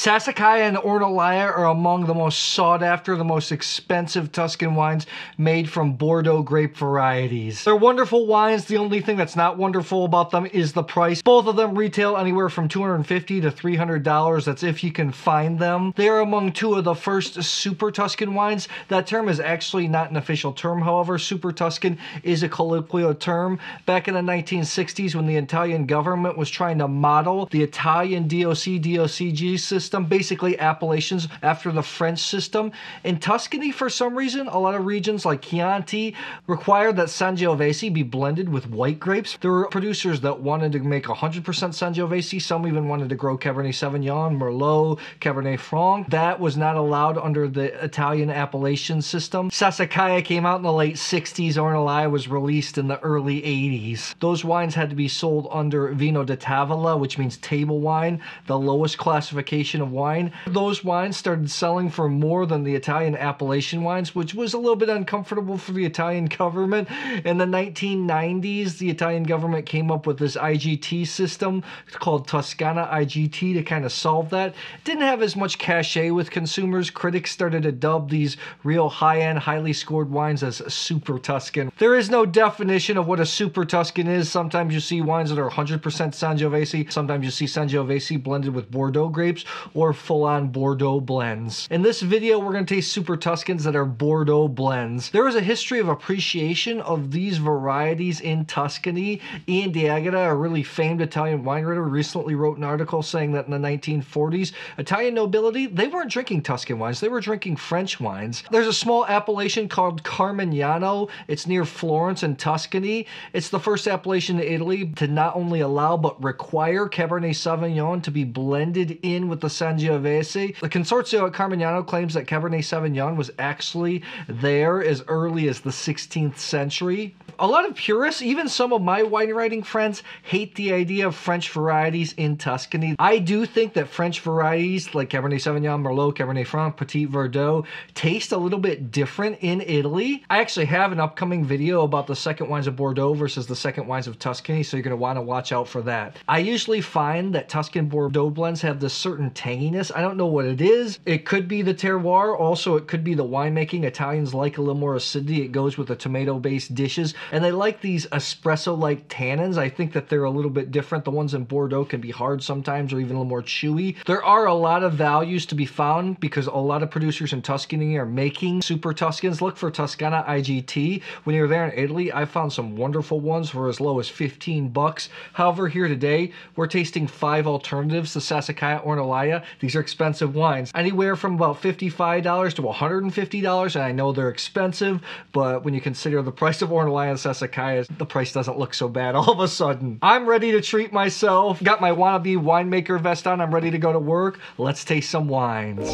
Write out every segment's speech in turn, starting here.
Sassicaia and Ornellaia are among the most sought after, the most expensive Tuscan wines made from Bordeaux grape varieties. They're wonderful wines. The only thing that's not wonderful about them is the price. Both of them retail anywhere from $250 to $300. That's if you can find them. They are among two of the first Super Tuscan wines. That term is actually not an official term, however. Super Tuscan is a colloquial term. Back in the 1960s, when the Italian government was trying to model the Italian DOCG system, basically appellations after the French system. In Tuscany, for some reason, a lot of regions like Chianti required that Sangiovese be blended with white grapes. There were producers that wanted to make 100% Sangiovese. Some even wanted to grow Cabernet Sauvignon, Merlot, Cabernet Franc. That was not allowed under the Italian appellation system. Sassicaia came out in the late 60s. Ornellaia was released in the early 80s. Those wines had to be sold under Vino da Tavola, which means table wine, the lowest classification of wine. Those wines started selling for more than the Italian appellation wines, which was a little bit uncomfortable for the Italian government. In the 1990s, the Italian government came up with this IGT system called Toscana IGT to kind of solve that. It didn't have as much cachet with consumers. Critics started to dub these real high-end, highly scored wines as Super Tuscan. There is no definition of what a Super Tuscan is. Sometimes you see wines that are 100% Sangiovese. Sometimes you see Sangiovese blended with Bordeaux grapes or full-on Bordeaux blends. In this video, we're going to taste Super Tuscans that are Bordeaux blends. There is a history of appreciation of these varieties in Tuscany. Ian D'Agata, a really famed Italian wine writer, recently wrote an article saying that in the 1940s, Italian nobility, they weren't drinking Tuscan wines, they were drinking French wines. There's a small appellation called Carmignano. It's near Florence in Tuscany. It's the first appellation in Italy to not only allow but require Cabernet Sauvignon to be blended in with the Sangiovese. The Consorzio at Carmignano claims that Cabernet Sauvignon was actually there as early as the 16th century. A lot of purists, even some of my wine writing friends, hate the idea of French varieties in Tuscany. I do think that French varieties like Cabernet Sauvignon, Merlot, Cabernet Franc, Petit Verdot taste a little bit different in Italy. I actually have an upcoming video about the second wines of Bordeaux versus the second wines of Tuscany, so you're going to want to watch out for that. I usually find that Tuscan Bordeaux blends have this certain tanginess. I don't know what it is. It could be the terroir. Also, it could be the winemaking. Italians like a little more acidity. It goes with the tomato-based dishes. And they like these espresso-like tannins. I think that they're a little bit different. The ones in Bordeaux can be hard sometimes or even a little more chewy. There are a lot of values to be found because a lot of producers in Tuscany are making Super Tuscans. Look for Toscana IGT. When you're there in Italy, I found some wonderful ones for as low as 15 bucks. However, here today, we're tasting 5 alternatives to Sassicaia Ornellaia. These are expensive wines. Anywhere from about $55 to $150, and I know they're expensive, but when you consider the price of Ornellaia and Sassicaia, the price doesn't look so bad all of a sudden. I'm ready to treat myself. Got my wannabe winemaker vest on. I'm ready to go to work. Let's taste some wines.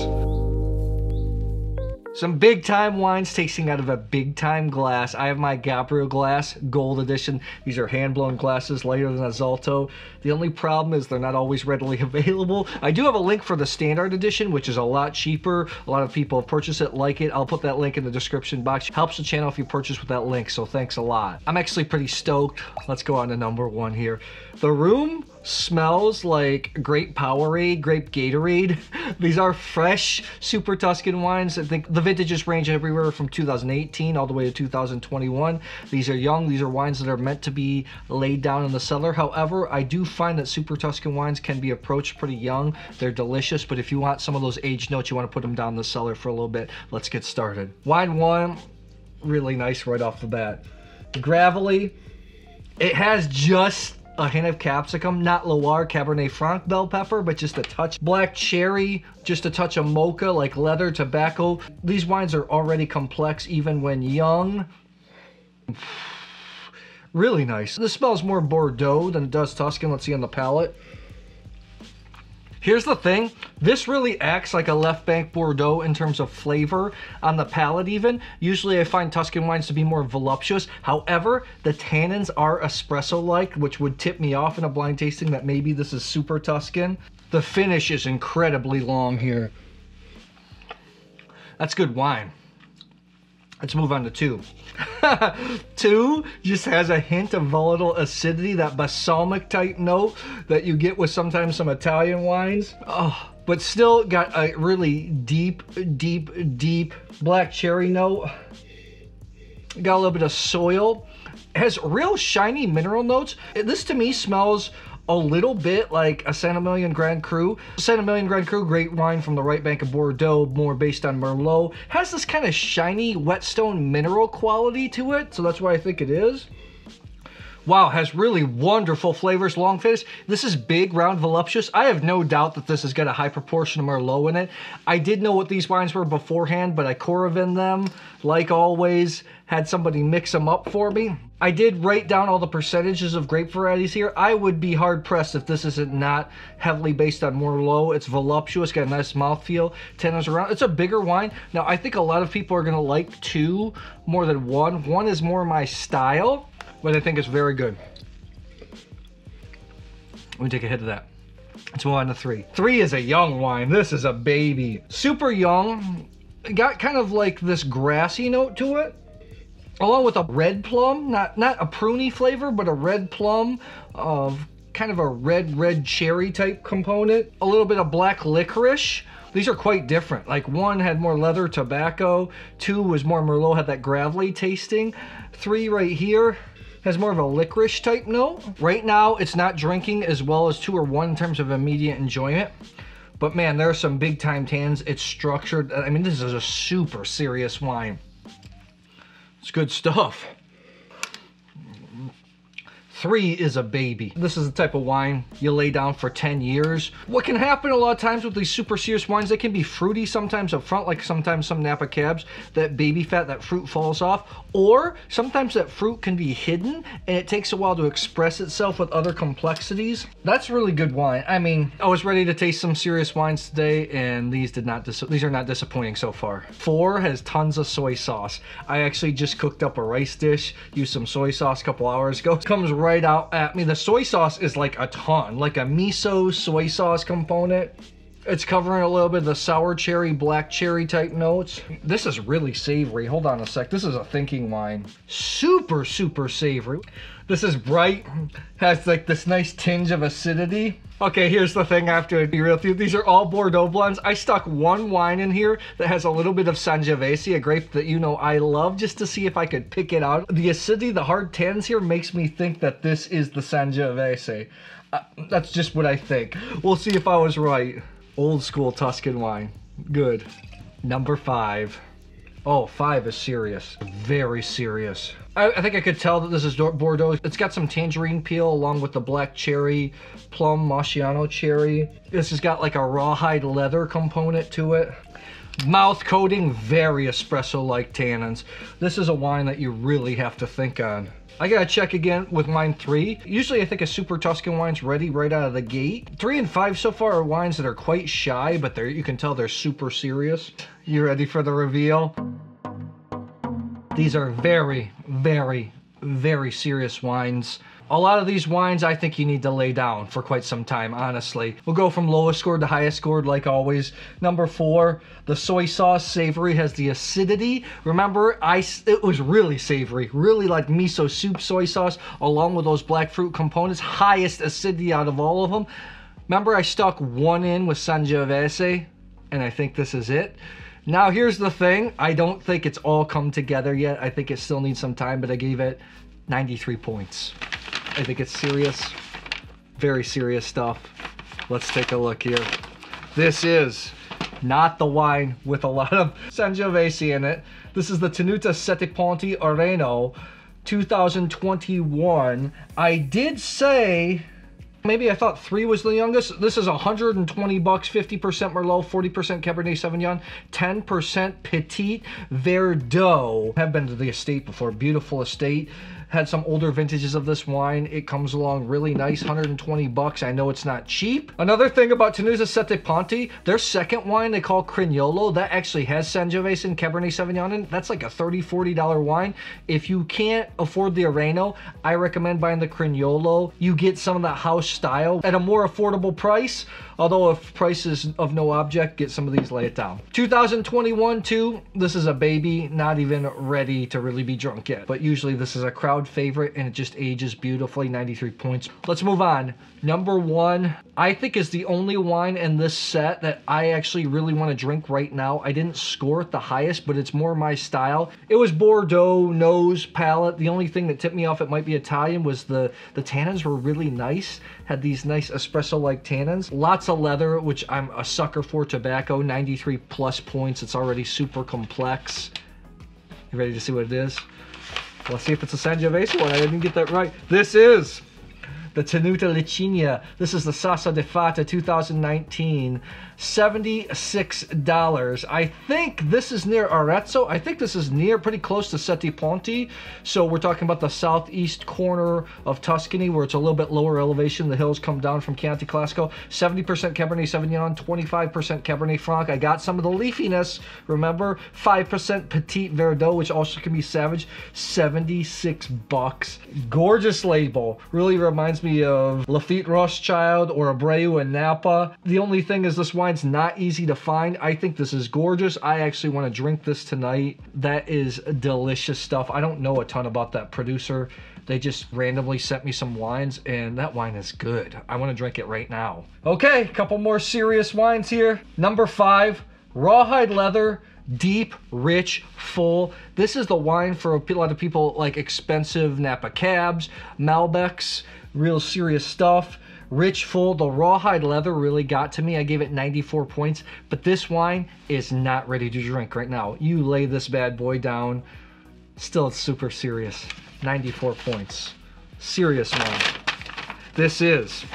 Some big time wines tasting out of a big time glass. I have my Gabriel Glas Gold Edition. These are hand blown glasses, lighter than a Zalto. The only problem is they're not always readily available. I do have a link for the Standard Edition, which is a lot cheaper. A lot of people have purchased it, like it. I'll put that link in the description box. Helps the channel if you purchase with that link, so thanks a lot. I'm actually pretty stoked. Let's go on to number 1 here. The room smells like grape Powerade, grape Gatorade. These are fresh Super Tuscan wines. I think the vintages range everywhere from 2018 all the way to 2021. These are young. These are wines that are meant to be laid down in the cellar. However, I do find that Super Tuscan wines can be approached pretty young. They're delicious, but if you want some of those aged notes, you want to put them down in the cellar for a little bit. Let's get started. Wine 1, really nice right off the bat. Gravelly. It has just a hint of capsicum, not Loire Cabernet Franc bell pepper, but just a touch black cherry, just a touch of mocha, like leather, tobacco. These wines are already complex even when young. Really nice. This smells more Bordeaux than it does Tuscan. Let's see on the palate. Here's the thing, this really acts like a left bank Bordeaux in terms of flavor on the palate even. Usually I find Tuscan wines to be more voluptuous. However, the tannins are espresso-like, which would tip me off in a blind tasting that maybe this is Super Tuscan. The finish is incredibly long here. That's good wine. Let's move on to 2. 2 just has a hint of volatile acidity, that balsamic type note that you get with sometimes some Italian wines. Oh, but still got a really deep black cherry note. Got a little bit of soil. It has real shiny mineral notes. This to me smells a little bit like a Saint-Emilion Grand Cru. Saint-Emilion Grand Cru, great wine from the right bank of Bordeaux, more based on Merlot. Has this kind of shiny whetstone mineral quality to it, so that's why I think it is. Wow, has really wonderful flavors, long finish. This is big, round, voluptuous. I have no doubt that this has got a high proportion of Merlot in it. I did know what these wines were beforehand, but I Coravin them, like always, had somebody mix them up for me. I did write down all the percentages of grape varieties here. I would be hard-pressed if this isn't not heavily based on Merlot. It's voluptuous, got a nice mouthfeel, tannins around. It's a bigger wine. Now, I think a lot of people are gonna like two more than one. One is more my style, but I think it's very good. Let me take a hit of that. Let's move on to 3. 3 is a young wine. This is a baby. Super young. Got kind of like this grassy note to it, along with a red plum. Not a pruny flavor, but a red plum of kind of a red cherry type component. A little bit of black licorice. These are quite different. Like 1 had more leather tobacco. 2 was more Merlot, had that gravelly tasting. 3 right here has more of a licorice type note. Right now, it's not drinking as well as 2 or 1 in terms of immediate enjoyment. But man, there are some big time tans. It's structured. I mean, this is a super serious wine. It's good stuff. 3 is a baby. This is the type of wine you lay down for 10 years. What can happen a lot of times with these super serious wines, they can be fruity sometimes up front, like sometimes some Napa Cabs, that baby fat, that fruit falls off. Or sometimes that fruit can be hidden and it takes a while to express itself with other complexities. That's really good wine. I mean, I was ready to taste some serious wines today and these are not disappointing so far. 4 has tons of soy sauce. I actually just cooked up a rice dish, used some soy sauce a couple hours ago. It comes right out at me. The soy sauce is like a ton, like a miso soy sauce component. It's covering a little bit of the sour cherry, black cherry type notes. This is really savory. Hold on a sec. This is a thinking wine. Super savory. This is bright, has like this nice tinge of acidity. Okay, here's the thing I have to be real with you. These are all Bordeaux blends. I stuck 1 wine in here that has a little bit of Sangiovese, a grape that you know I love, just to see if I could pick it out. The acidity, the hard tans here makes me think that this is the Sangiovese. That's just what I think. We'll see if I was right. Old school Tuscan wine. Good. Number 5. Oh, 5 is serious. Very serious. I think I could tell that this is Bordeaux. It's got some tangerine peel along with the black cherry, plum, Mosciano cherry. This has got like a rawhide leather component to it. Mouth coating, very espresso-like tannins. This is a wine that you really have to think on. I gotta check again with wine 3. Usually I think a super Tuscan wine's ready right out of the gate. 3 and 5 so far are wines that are quite shy, but you can tell they're super serious. You ready for the reveal? These are very serious wines. A lot of these wines I think you need to lay down for quite some time, honestly. We'll go from lowest scored to highest scored like always. Number 4, the soy sauce savory has the acidity. Remember, it was really savory, really like miso soup soy sauce, along with those black fruit components. Highest acidity out of all of them. Remember, I stuck 1 in with Sangiovese, and I think this is it. Now here's the thing, I don't think it's all come together yet. I think it still needs some time, but I gave it 93 points. I think it's serious, very serious stuff. Let's take a look here. This is not the wine with a lot of Sangiovese in it. This is the Tenuta Sette Ponti Areno 2021. I did say, maybe I thought 3 was the youngest. This is 120 bucks, 50% Merlot, 40% Cabernet Sauvignon, 10% Petit Verdot. I've been to the estate before, beautiful estate. Had some older vintages of this wine. It comes along really nice, 120 bucks. I know it's not cheap. Another thing about Tenuta Sette Ponti, their second wine they call Crignolo, that actually has Sangiovese and Cabernet Sauvignon in it. That's like a $30, $40 wine. If you can't afford the Areno, I recommend buying the Crignolo. You get some of that house style at a more affordable price. Although if price is of no object, get some of these, lay it down. 2021 too, this is a baby, not even ready to really be drunk yet. But usually this is a crowd crowd favorite, and it just ages beautifully. 93 points. Let's move on. Number 1, I think, is the only wine in this set that I actually really want to drink right now. I didn't score it the highest, but it's more my style. It was Bordeaux, nose, palate. The only thing that tipped me off it might be Italian was the tannins were really nice. Had these nice espresso-like tannins. Lots of leather, which I'm a sucker for. Tobacco, 93 plus points. It's already super complex. You ready to see what it is? Let's see if it's a Sangiovese one. I didn't get that right. This is the Tenuta Licinia. This is the Sasso de Fata 2019. $76. I think this is near Arezzo. I think this is near pretty close to Sette Ponti. So we're talking about the southeast corner of Tuscany, where it's a little bit lower elevation. The hills come down from Chianti Classico. 70% Cabernet Sauvignon, 25% Cabernet Franc. I got some of the leafiness, remember? 5% Petit Verdot, which also can be Savage. $76. Gorgeous label. Really reminds me of Lafite Rothschild or Abreu in Napa. The only thing is this wine's not easy to find. I think this is gorgeous. I actually want to drink this tonight. That is delicious stuff. I don't know a ton about that producer. They just randomly sent me some wines, and that wine is good. I want to drink it right now. Okay, a couple more serious wines here. Number 5, Rawhide Leather, deep, rich, full. This is the wine for a lot of people like expensive Napa Cabs, Malbecs, real serious stuff. Rich, full. The Rawhide Leather really got to me. I gave it 94 points, but this wine is not ready to drink right now. You lay this bad boy down. Still, it's super serious. 94 points. Serious wine. This is.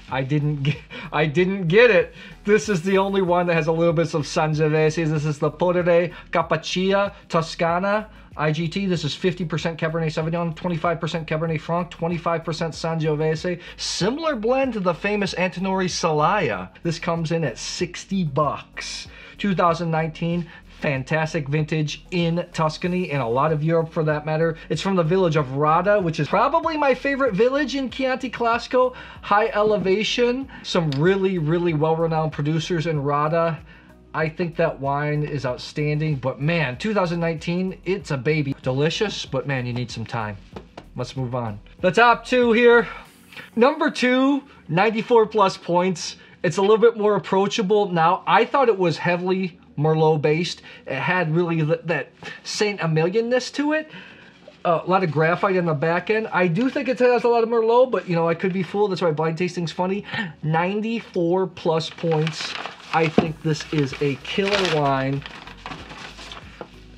I didn't get it. This is the only one that has a little bit of Sangiovese. This is the Podere Capaccia Toscana IGT. This is 50% Cabernet Sauvignon, 25% Cabernet Franc, 25% Sangiovese. Similar blend to the famous Antinori Solaia. This comes in at $60. 2019. Fantastic vintage in Tuscany and a lot of Europe for that matter. It's from the village of Rada, which is probably my favorite village in Chianti Classico. High elevation, some really, really well-renowned producers in Rada. I think that wine is outstanding, but man, 2019, it's a baby. Delicious, but man, you need some time. Let's move on. The top 2 here. Number 2, 94 plus points. It's a little bit more approachable now. I thought it was heavily Merlot based. It had really that Saint Emilionness to it. A lot of graphite in the back end. I do think it has a lot of Merlot, but you know, I could be fooled. That's why blind tasting's funny. 94 plus points. I think this is a killer wine.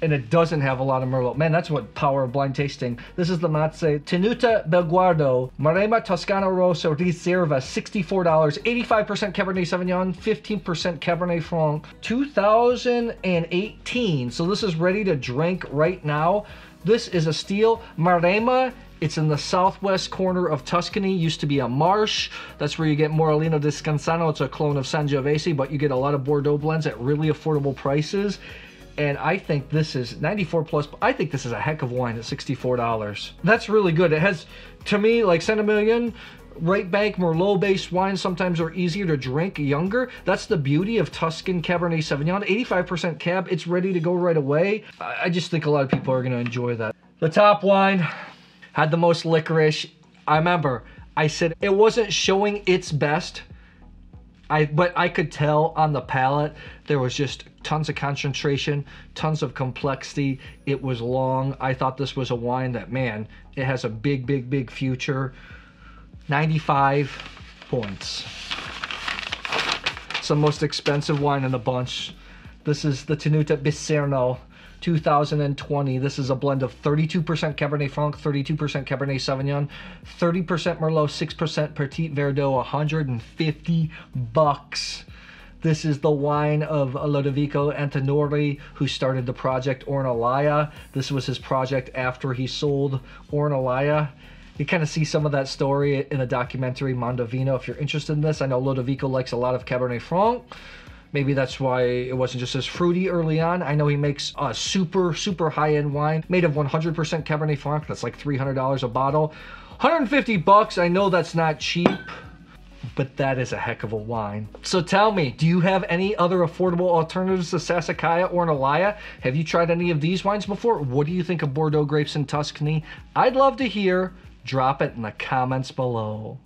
And it doesn't have a lot of Merlot. Man, that's what power of blind tasting. This is the Mazze Tenuta Belguardo Maremma Toscana Rosso Riserva, $64. 85% Cabernet Sauvignon, 15% Cabernet Franc. 2018. So this is ready to drink right now. This is a steal. Maremma. It's in the southwest corner of Tuscany. Used to be a marsh. That's where you get Morellino di Scansano. It's a clone of Sangiovese, but you get a lot of Bordeaux blends at really affordable prices. And I think this is 94 plus. I think this is a heck of wine at $64. That's really good. It has, to me, like Saint-Emilion, right bank Merlot-based wines sometimes are easier to drink younger. That's the beauty of Tuscan Cabernet Sauvignon. 85% Cab. It's ready to go right away. I just think a lot of people are going to enjoy that. The top wine had the most licorice. I remember I said it wasn't showing its best. But I could tell on the palate there was just tons of concentration, tons of complexity. It was long. I thought this was a wine that, man, it has a big, big, big future. 95 points. It's the most expensive wine in the bunch. This is the Tenuta Biserno 2020. This is a blend of 32% Cabernet Franc, 32% Cabernet Sauvignon, 30% Merlot, 6% Petit Verdot, $150. This is the wine of Lodovico Antinori, who started the project Ornellaia. This was his project after he sold Ornellaia. You kind of see some of that story in the documentary Mondovino if you're interested in this. I know Lodovico likes a lot of Cabernet Franc. Maybe that's why it wasn't just as fruity early on. I know he makes a super, super high-end wine made of 100% Cabernet Franc. That's like $300 a bottle. $150. I know that's not cheap, but that is a heck of a wine. So tell me, do you have any other affordable alternatives to Sassicaia Ornellaia? Have you tried any of these wines before? What do you think of Bordeaux grapes in Tuscany? I'd love to hear. Drop it in the comments below.